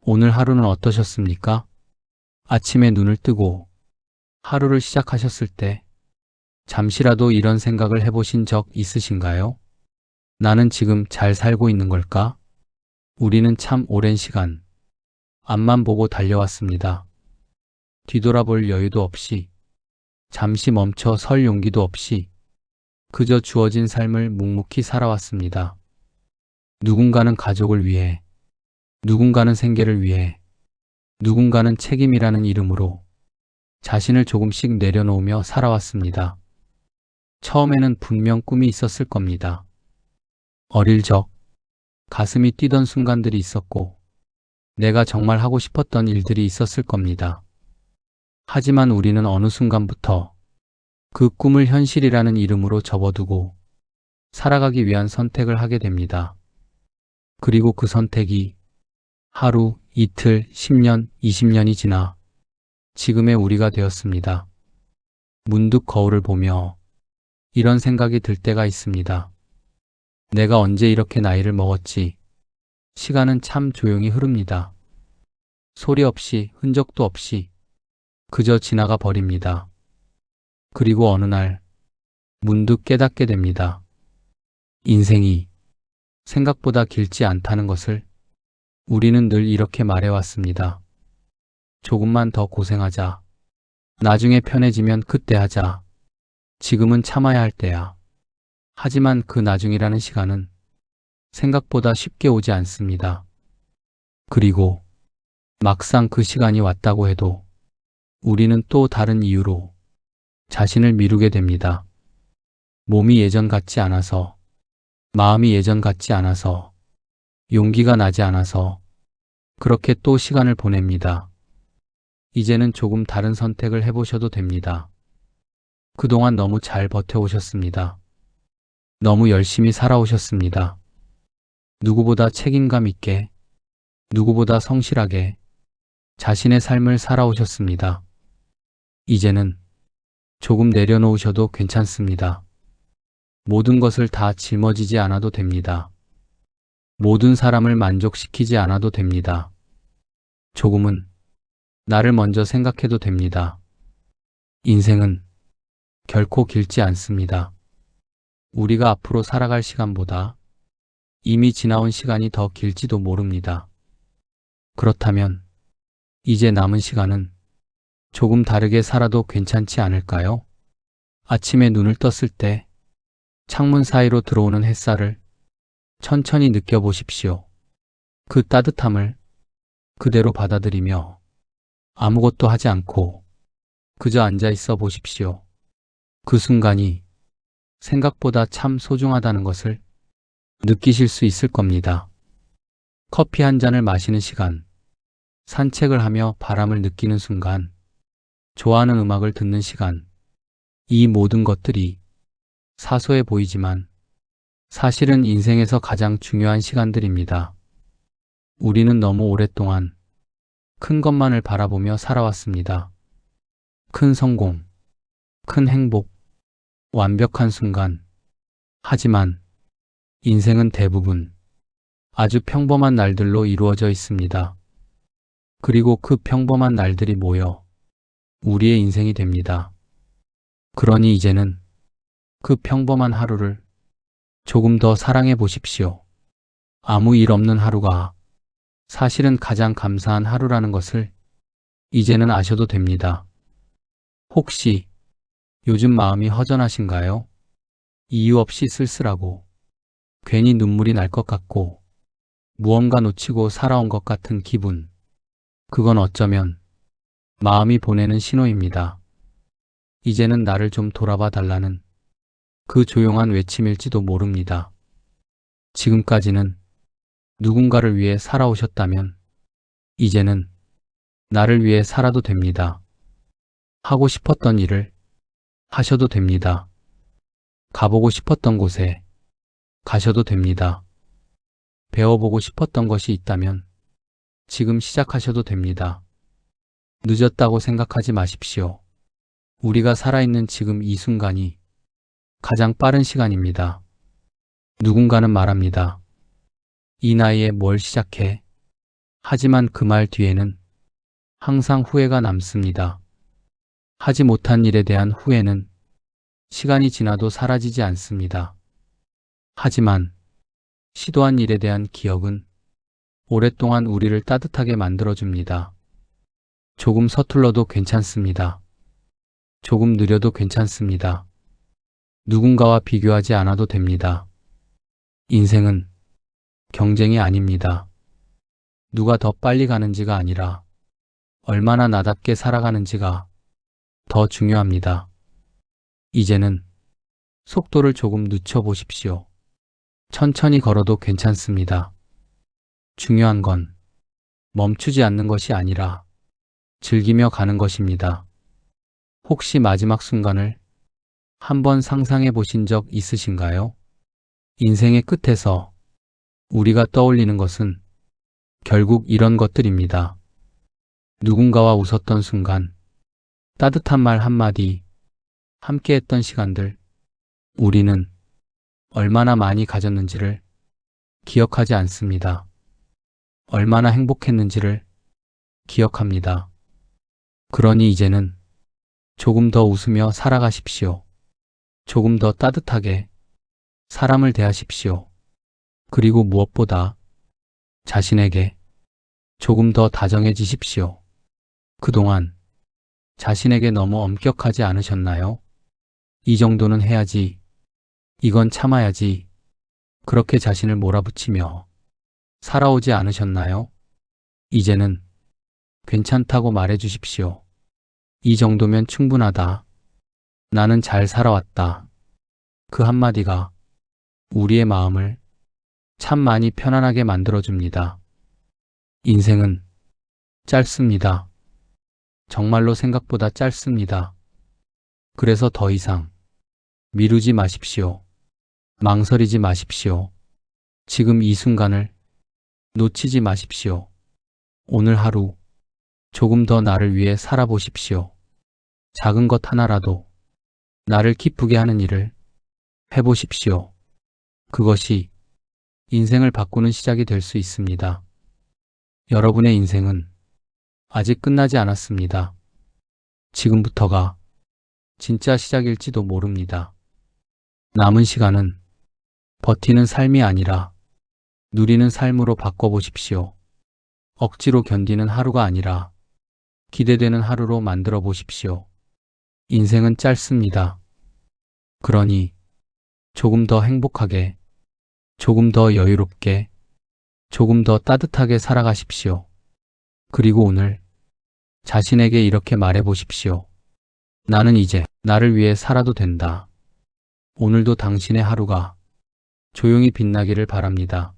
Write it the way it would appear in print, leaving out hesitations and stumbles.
오늘 하루는 어떠셨습니까? 아침에 눈을 뜨고 하루를 시작하셨을 때 잠시라도 이런 생각을 해보신 적 있으신가요? 나는 지금 잘 살고 있는 걸까? 우리는 참 오랜 시간 앞만 보고 달려왔습니다. 뒤돌아볼 여유도 없이, 잠시 멈춰 설 용기도 없이 그저 주어진 삶을 묵묵히 살아왔습니다. 누군가는 가족을 위해, 누군가는 생계를 위해, 누군가는 책임이라는 이름으로 자신을 조금씩 내려놓으며 살아왔습니다. 처음에는 분명 꿈이 있었을 겁니다. 어릴 적 가슴이 뛰던 순간들이 있었고 내가 정말 하고 싶었던 일들이 있었을 겁니다. 하지만 우리는 어느 순간부터 그 꿈을 현실이라는 이름으로 접어두고 살아가기 위한 선택을 하게 됩니다. 그리고 그 선택이 하루, 이틀, 10년, 20년이 지나 지금의 우리가 되었습니다. 문득 거울을 보며 이런 생각이 들 때가 있습니다. 내가 언제 이렇게 나이를 먹었지? 시간은 참 조용히 흐릅니다. 소리 없이, 흔적도 없이 그저 지나가 버립니다. 그리고 어느 날 문득 깨닫게 됩니다. 인생이 생각보다 길지 않다는 것을 우리는 늘 이렇게 말해왔습니다. 조금만 더 고생하자. 나중에 편해지면 그때 하자. 지금은 참아야 할 때야. 하지만 그 나중이라는 시간은 생각보다 쉽게 오지 않습니다. 그리고 막상 그 시간이 왔다고 해도 우리는 또 다른 이유로 자신을 미루게 됩니다. 몸이 예전 같지 않아서, 마음이 예전 같지 않아서, 용기가 나지 않아서 그렇게 또 시간을 보냅니다. 이제는 조금 다른 선택을 해보셔도 됩니다. 그동안 너무 잘 버텨오셨습니다. 너무 열심히 살아오셨습니다. 누구보다 책임감 있게, 누구보다 성실하게 자신의 삶을 살아오셨습니다. 이제는 조금 내려놓으셔도 괜찮습니다. 모든 것을 다 짊어지지 않아도 됩니다. 모든 사람을 만족시키지 않아도 됩니다. 조금은 나를 먼저 생각해도 됩니다. 인생은 결코 길지 않습니다. 우리가 앞으로 살아갈 시간보다 이미 지나온 시간이 더 길지도 모릅니다. 그렇다면 이제 남은 시간은 조금 다르게 살아도 괜찮지 않을까요? 아침에 눈을 떴을 때 창문 사이로 들어오는 햇살을 천천히 느껴보십시오. 그 따뜻함을 그대로 받아들이며 아무것도 하지 않고 그저 앉아 있어 보십시오. 그 순간이 생각보다 참 소중하다는 것을 느끼실 수 있을 겁니다. 커피 한 잔을 마시는 시간, 산책을 하며 바람을 느끼는 순간, 좋아하는 음악을 듣는 시간, 이 모든 것들이 사소해 보이지만 사실은 인생에서 가장 중요한 시간들입니다. 우리는 너무 오랫동안 큰 것만을 바라보며 살아왔습니다. 큰 성공, 큰 행복, 완벽한 순간. 하지만 인생은 대부분 아주 평범한 날들로 이루어져 있습니다. 그리고 그 평범한 날들이 모여 우리의 인생이 됩니다. 그러니 이제는 그 평범한 하루를 조금 더 사랑해 보십시오. 아무 일 없는 하루가 사실은 가장 감사한 하루라는 것을 이제는 아셔도 됩니다. 혹시 요즘 마음이 허전하신가요? 이유 없이 쓸쓸하고 괜히 눈물이 날 것 같고 무언가 놓치고 살아온 것 같은 기분. 그건 어쩌면 마음이 보내는 신호입니다. 이제는 나를 좀 돌아봐 달라는 그 조용한 외침일지도 모릅니다. 지금까지는 누군가를 위해 살아오셨다면 이제는 나를 위해 살아도 됩니다. 하고 싶었던 일을 하셔도 됩니다. 가보고 싶었던 곳에 가셔도 됩니다. 배워보고 싶었던 것이 있다면 지금 시작하셔도 됩니다. 늦었다고 생각하지 마십시오. 우리가 살아있는 지금 이 순간이 가장 빠른 시간입니다. 누군가는 말합니다. 이 나이에 뭘 시작해? 하지만 그 말 뒤에는 항상 후회가 남습니다. 하지 못한 일에 대한 후회는 시간이 지나도 사라지지 않습니다. 하지만 시도한 일에 대한 기억은 오랫동안 우리를 따뜻하게 만들어줍니다. 조금 서툴러도 괜찮습니다. 조금 느려도 괜찮습니다. 누군가와 비교하지 않아도 됩니다. 인생은 경쟁이 아닙니다. 누가 더 빨리 가는지가 아니라 얼마나 나답게 살아가는지가 더 중요합니다. 이제는 속도를 조금 늦춰보십시오. 천천히 걸어도 괜찮습니다. 중요한 건 멈추지 않는 것이 아니라 즐기며 가는 것입니다. 혹시 마지막 순간을 한번 상상해 보신 적 있으신가요? 인생의 끝에서 우리가 떠올리는 것은 결국 이런 것들입니다. 누군가와 웃었던 순간, 따뜻한 말 한마디, 함께했던 시간들, 우리는 얼마나 많이 가졌는지를 기억하지 않습니다. 얼마나 행복했는지를 기억합니다. 그러니 이제는 조금 더 웃으며 살아가십시오. 조금 더 따뜻하게 사람을 대하십시오. 그리고 무엇보다 자신에게 조금 더 다정해지십시오. 그동안 자신에게 너무 엄격하지 않으셨나요? 이 정도는 해야지, 이건 참아야지, 그렇게 자신을 몰아붙이며 살아오지 않으셨나요? 이제는 괜찮다고 말해주십시오. 이 정도면 충분하다. 나는 잘 살아왔다. 그 한마디가 우리의 마음을 참 많이 편안하게 만들어줍니다. 인생은 짧습니다. 정말로 생각보다 짧습니다. 그래서 더 이상 미루지 마십시오. 망설이지 마십시오. 지금 이 순간을 놓치지 마십시오. 오늘 하루 조금 더 나를 위해 살아보십시오. 작은 것 하나라도 나를 기쁘게 하는 일을 해보십시오. 그것이 인생을 바꾸는 시작이 될 수 있습니다. 여러분의 인생은 아직 끝나지 않았습니다. 지금부터가 진짜 시작일지도 모릅니다. 남은 시간은 버티는 삶이 아니라 누리는 삶으로 바꿔보십시오. 억지로 견디는 하루가 아니라 기대되는 하루로 만들어 보십시오. 인생은 짧습니다. 그러니 조금 더 행복하게, 조금 더 여유롭게, 조금 더 따뜻하게 살아가십시오. 그리고 오늘 자신에게 이렇게 말해 보십시오. 나는 이제 나를 위해 살아도 된다. 오늘도 당신의 하루가 조용히 빛나기를 바랍니다.